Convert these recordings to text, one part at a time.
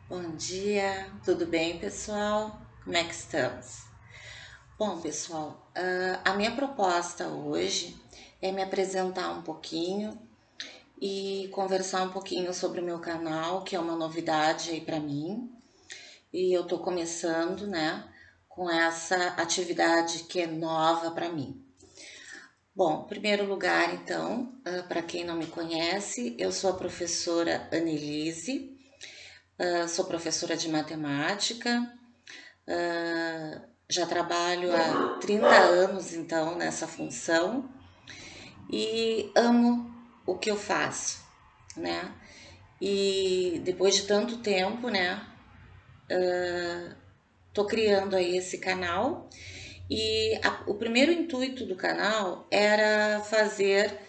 Bom dia, tudo bem, pessoal? Como é que estamos? Bom, pessoal, a minha proposta hoje é me apresentar um pouquinho e conversar um pouquinho sobre o meu canal, que é uma novidade aí para mim. E eu tô começando, né, com essa atividade que é nova para mim. Bom, em primeiro lugar, então, para quem não me conhece, eu sou a professora Annelise, sou professora de matemática. Já trabalho há 30 anos, então, nessa função e amo o que eu faço, né? E depois de tanto tempo, né, tô criando aí esse canal e o primeiro intuito do canal era fazer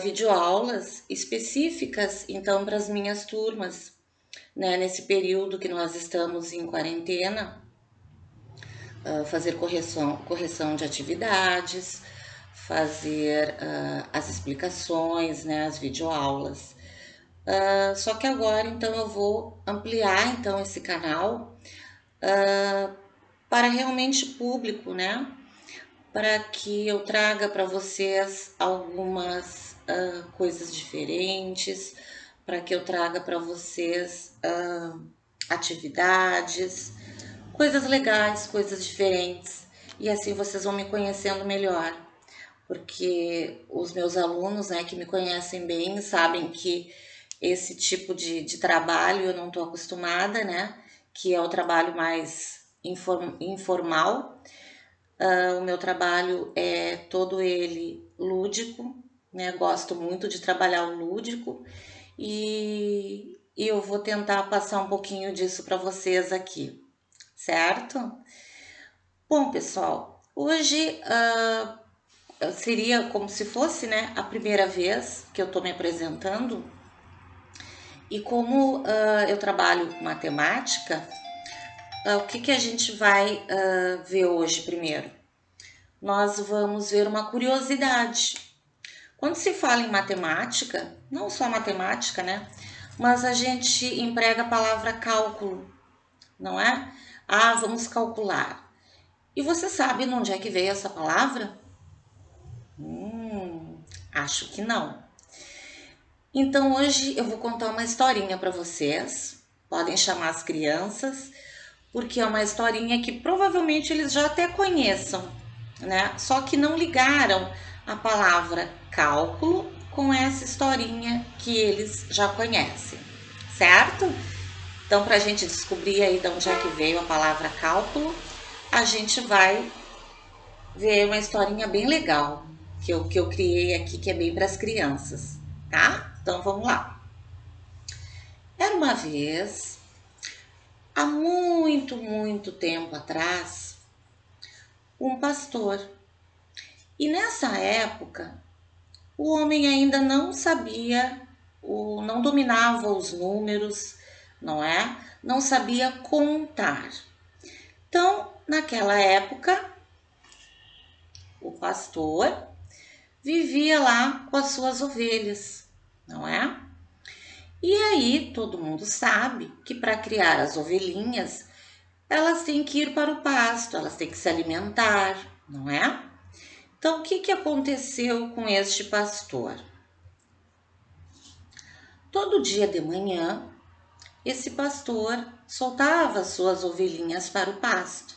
videoaulas específicas, então, para as minhas turmas, né? Nesse período que nós estamos em quarentena, fazer correção de atividades, fazer as explicações, né, as videoaulas. Só que agora, então, eu vou ampliar então esse canal para realmente público, né? Para que eu traga para vocês algumas coisas diferentes, para que eu traga para vocês atividades, coisas legais, coisas diferentes. E assim vocês vão me conhecendo melhor. Porque os meus alunos, né, que me conhecem bem, sabem que esse tipo de trabalho eu não estou acostumada, né? Que é o trabalho mais informal. O meu trabalho é todo ele lúdico, né? Gosto muito de trabalhar o lúdico e eu vou tentar passar um pouquinho disso para vocês aqui, certo? Bom, pessoal, hoje seria como se fosse, né, a primeira vez que eu estou me apresentando e como eu trabalho com matemática, o que a gente vai ver hoje primeiro? Nós vamos ver uma curiosidade. Quando se fala em matemática, não só matemática, né? Mas a gente emprega a palavra cálculo, não é? Ah, vamos calcular. E você sabe de onde é que veio essa palavra? Acho que não. Então hoje eu vou contar uma historinha para vocês. Podem chamar as crianças, porque é uma historinha que provavelmente eles já até conheçam, né? Só que não ligaram a palavra cálculo com essa historinha que eles já conhecem, certo? Então, para a gente descobrir aí de onde é que veio a palavra cálculo, a gente vai ver uma historinha bem legal que eu criei aqui, que é bem para as crianças, tá? Então, vamos lá. Era uma vez, há muito, muito tempo atrás, um pastor. E nessa época, o homem ainda não sabia, não dominava os números, não é? Não sabia contar. Então, naquela época, o pastor vivia lá com as suas ovelhas, não é? E aí, todo mundo sabe que para criar as ovelhinhas, elas têm que ir para o pasto, elas têm que se alimentar, não é? Então, o que aconteceu com este pastor? Todo dia de manhã, esse pastor soltava suas ovelhinhas para o pasto.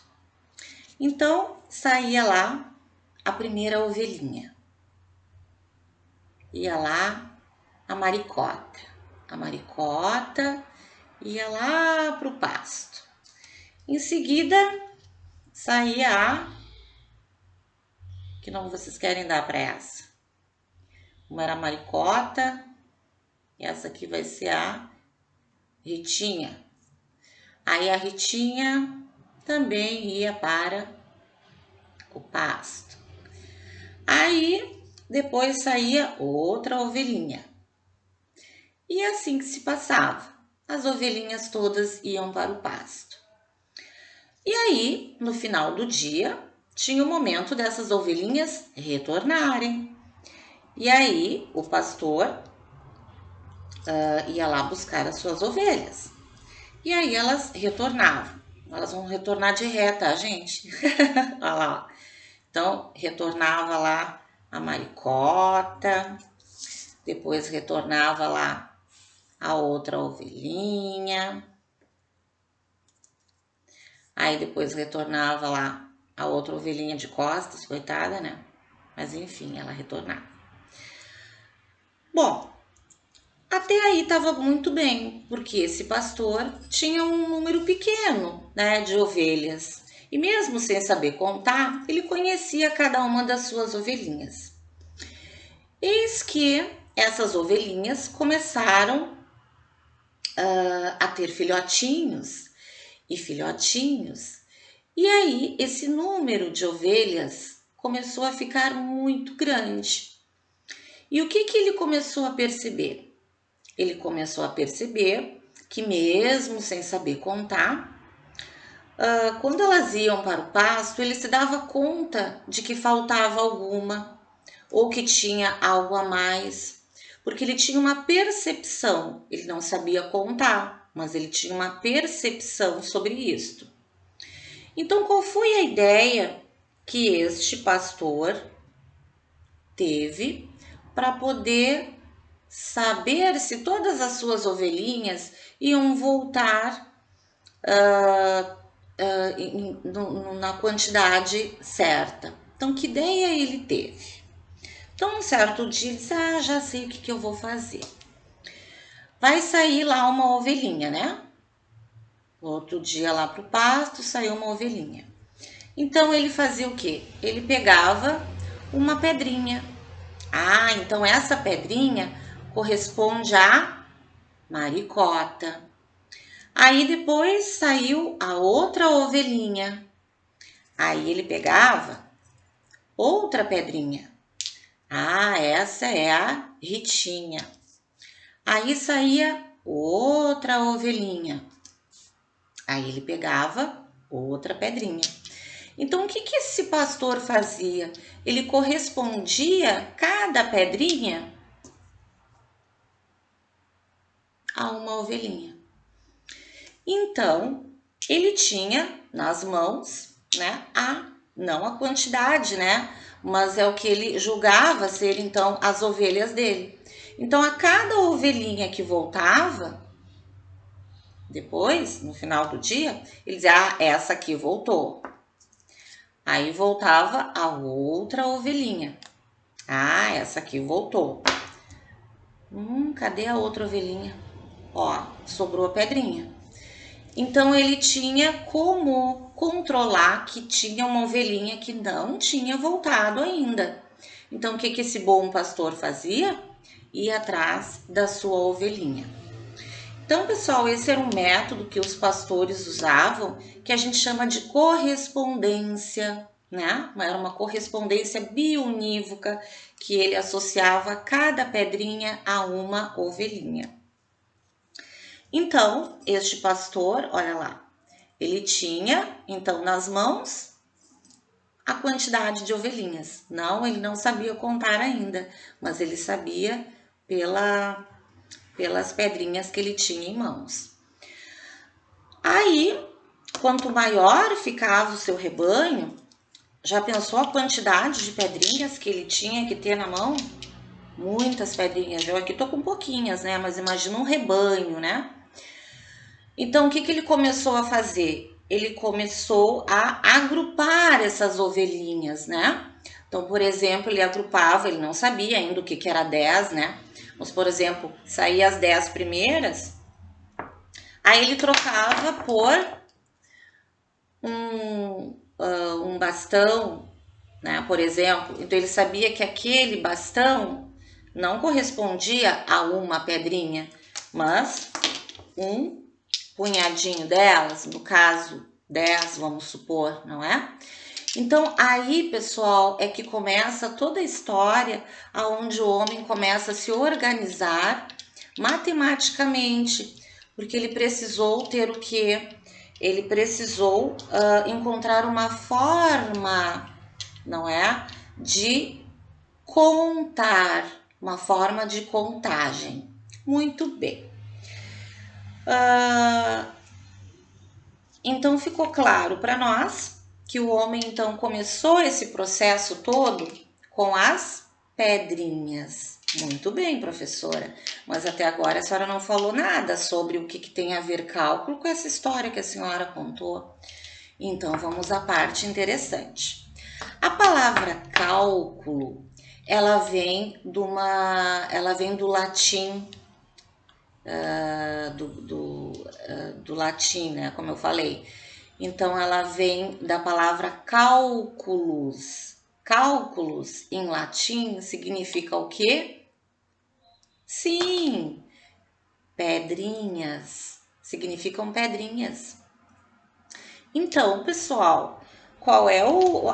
Então, saía lá a primeira ovelhinha. Ia lá a maricota. A maricota ia lá para o pasto. Em seguida, saía a... Que nome vocês querem dar para essa? Uma era a maricota, e essa aqui vai ser a Ritinha. Aí a Ritinha também ia para o pasto. Aí depois saía outra ovelhinha. E assim que se passava, as ovelhinhas todas iam para o pasto. E aí, no final do dia, tinha o momento dessas ovelhinhas retornarem. E aí, o pastor ia lá buscar as suas ovelhas. E aí elas retornavam. Elas vão retornar de ré, tá, gente? Olha lá. Então, retornava lá a maricota, depois retornava lá a outra ovelhinha, aí depois retornava lá a outra ovelhinha de costas, coitada, né? Mas enfim, ela retornava. Bom, até aí estava muito bem, porque esse pastor tinha um número pequeno, né, de ovelhas. E mesmo sem saber contar, ele conhecia cada uma das suas ovelhinhas. Eis que essas ovelhinhas começaram a ter filhotinhos e filhotinhos. E aí esse número de ovelhas começou a ficar muito grande. E o que ele começou a perceber? Ele começou a perceber que mesmo sem saber contar, quando elas iam para o pasto, ele se dava conta de que faltava alguma ou que tinha algo a mais, porque ele tinha uma percepção, ele não sabia contar, mas ele tinha uma percepção sobre isto. Então, qual foi a ideia que este pastor teve para poder saber se todas as suas ovelhinhas iam voltar na quantidade certa? Então, que ideia ele teve? Então, um certo dia, ele disse, já sei o que eu vou fazer. Vai sair lá uma ovelhinha, né? Outro dia lá para o pasto, saiu uma ovelhinha. Então, ele fazia o quê? Ele pegava uma pedrinha. Então essa pedrinha corresponde à maricota. Aí depois saiu a outra ovelhinha. Aí ele pegava outra pedrinha. Essa é a Ritinha. Aí saía outra ovelhinha. Aí ele pegava outra pedrinha. Então, o que esse pastor fazia? Ele correspondia cada pedrinha a uma ovelhinha. Então, ele tinha nas mãos, né, não a quantidade, né, mas é o que ele julgava ser, então, as ovelhas dele. Então, a cada ovelhinha que voltava, depois, no final do dia, ele dizia, essa aqui voltou. Aí voltava a outra ovelhinha. Essa aqui voltou. Cadê a outra ovelhinha? Sobrou a pedrinha. Então, ele tinha como controlar que tinha uma ovelhinha que não tinha voltado ainda. Então, o que esse bom pastor fazia? Ia atrás da sua ovelhinha. Então, pessoal, esse era um método que os pastores usavam, que a gente chama de correspondência, né? Era uma correspondência biunívoca, que ele associava cada pedrinha a uma ovelhinha. Então, este pastor, olha lá, ele tinha, então, nas mãos a quantidade de ovelhinhas. Ele não sabia contar ainda, mas ele sabia pelas pedrinhas que ele tinha em mãos. Aí, quanto maior ficava o seu rebanho, já pensou a quantidade de pedrinhas que ele tinha que ter na mão? Muitas pedrinhas. Eu aqui tô com pouquinhas, né? Mas imagina um rebanho, né? Então, o que ele começou a fazer? Ele começou a agrupar essas ovelhinhas, né? Então, por exemplo, ele agrupava, ele não sabia ainda o que era 10, né? Mas, por exemplo, saía as 10 primeiras, aí ele trocava por um bastão, né? Por exemplo, então ele sabia que aquele bastão não correspondia a uma pedrinha, mas um punhadinho delas, no caso 10, vamos supor, não é? Então aí, pessoal, é que começa toda a história aonde o homem começa a se organizar matematicamente, porque ele precisou ter o quê? Ele precisou encontrar uma forma, não é? De contar, uma forma de contagem. Muito bem. Então ficou claro para nós que o homem então começou esse processo todo com as pedrinhas. Muito bem, professora, mas até agora a senhora não falou nada sobre o que tem a ver cálculo com essa história que a senhora contou. Então vamos à parte interessante. A palavra cálculo, ela vem do latim, do latim, né? Como eu falei. Então ela vem da palavra cálculos. Cálculos em latim significa o quê? Sim, pedrinhas. Significam pedrinhas. Então, pessoal, qual é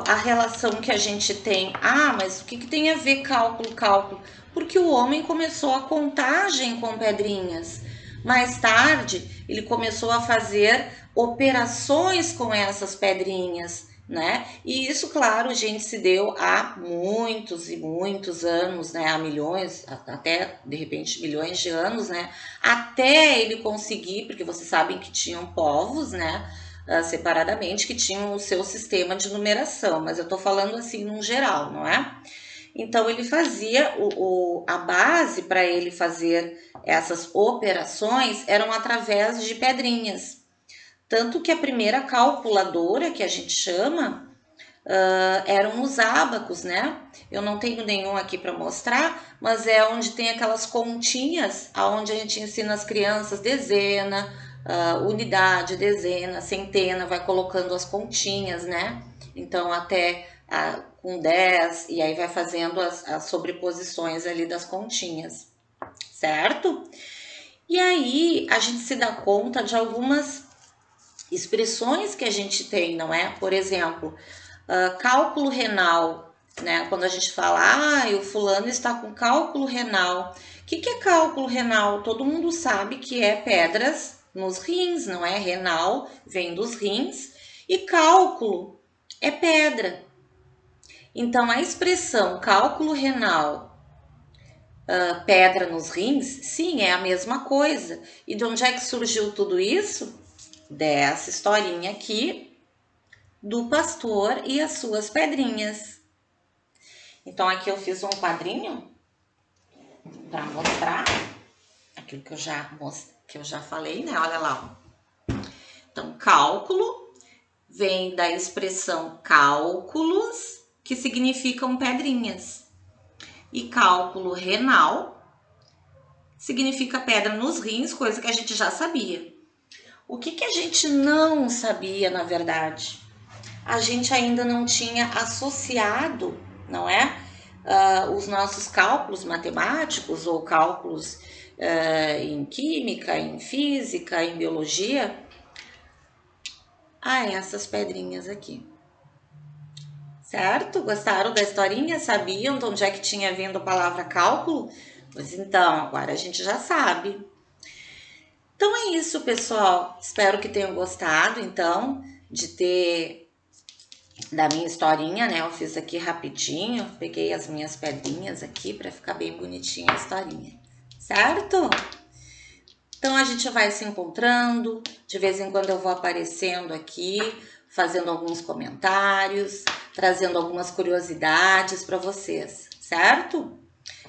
a relação que a gente tem? Ah, mas o que tem a ver cálculo? Porque o homem começou a contagem com pedrinhas. Mais tarde, ele começou a fazer operações com essas pedrinhas, né? E isso, claro, gente, se deu há muitos e muitos anos, né? Há milhões, até de repente milhões de anos, né? Até ele conseguir, porque vocês sabem que tinham povos, né? Separadamente, que tinham o seu sistema de numeração, mas eu tô falando assim num geral, não é? Então ele fazia a base para ele fazer essas operações eram através de pedrinhas. Tanto que a primeira calculadora que a gente chama eram os ábacos, né? Eu não tenho nenhum aqui para mostrar, mas é onde tem aquelas continhas, aonde a gente ensina as crianças dezena, unidade, dezena, centena, vai colocando as continhas, né? Então até com 10 e aí vai fazendo as sobreposições ali das continhas, certo? E aí a gente se dá conta de algumas expressões que a gente tem, não é? Por exemplo, cálculo renal, né? Quando a gente fala, o fulano está com cálculo renal. O que é cálculo renal? Todo mundo sabe que é pedras nos rins, não é? Renal vem dos rins e cálculo é pedra. Então, a expressão cálculo renal, pedra nos rins, sim, é a mesma coisa. E de onde é que surgiu tudo isso? Dessa historinha aqui do pastor e as suas pedrinhas. Então, aqui eu fiz um quadrinho para mostrar aquilo que eu já falei, né? Olha lá. Então, cálculo vem da expressão cálculos, que significam pedrinhas. E cálculo renal significa pedra nos rins, coisa que a gente já sabia. O que a gente não sabia, na verdade? A gente ainda não tinha associado, não é? Os nossos cálculos matemáticos ou cálculos em química, em física, em biologia, a essas pedrinhas aqui. Certo? Gostaram da historinha? Sabiam de onde é que tinha vindo a palavra cálculo? Pois então, agora a gente já sabe. Então é isso, pessoal. Espero que tenham gostado, então, da minha historinha, né? Eu fiz aqui rapidinho, peguei as minhas pedrinhas aqui para ficar bem bonitinha a historinha, certo? Então a gente vai se encontrando, de vez em quando eu vou aparecendo aqui, fazendo alguns comentários, trazendo algumas curiosidades para vocês, certo?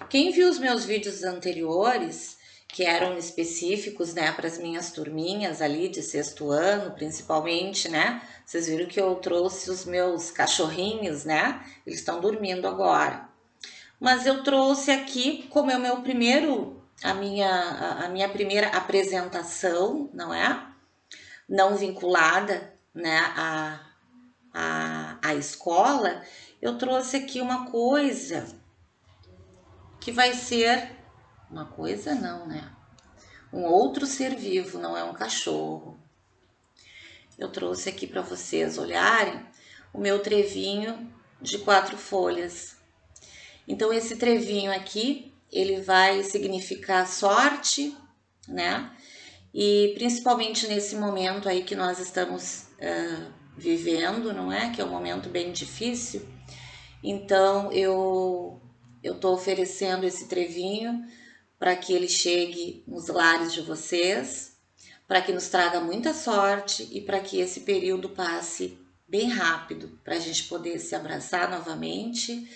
Quem viu os meus vídeos anteriores, que eram específicos, né, para as minhas turminhas ali de sexto ano, principalmente, né? Vocês viram que eu trouxe os meus cachorrinhos, né? Eles estão dormindo agora. Mas eu trouxe aqui como é o meu primeiro, a minha primeira apresentação, não é? Não vinculada, né, à escola, eu trouxe aqui uma coisa que vai ser uma coisa não, né? Um outro ser vivo, não é um cachorro. Eu trouxe aqui para vocês olharem o meu trevinho de 4 folhas. Então, esse trevinho aqui, ele vai significar sorte, né? E principalmente nesse momento aí que nós estamos vivendo, não é? Que é um momento bem difícil. Então, eu tô oferecendo esse trevinho para que ele chegue nos lares de vocês, para que nos traga muita sorte e para que esse período passe bem rápido, para a gente poder se abraçar novamente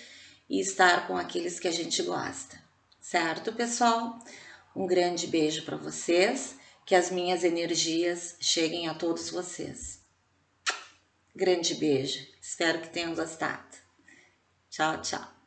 e estar com aqueles que a gente gosta. Certo, pessoal? Um grande beijo para vocês, que as minhas energias cheguem a todos vocês. Grande beijo, espero que tenham gostado. Tchau, tchau.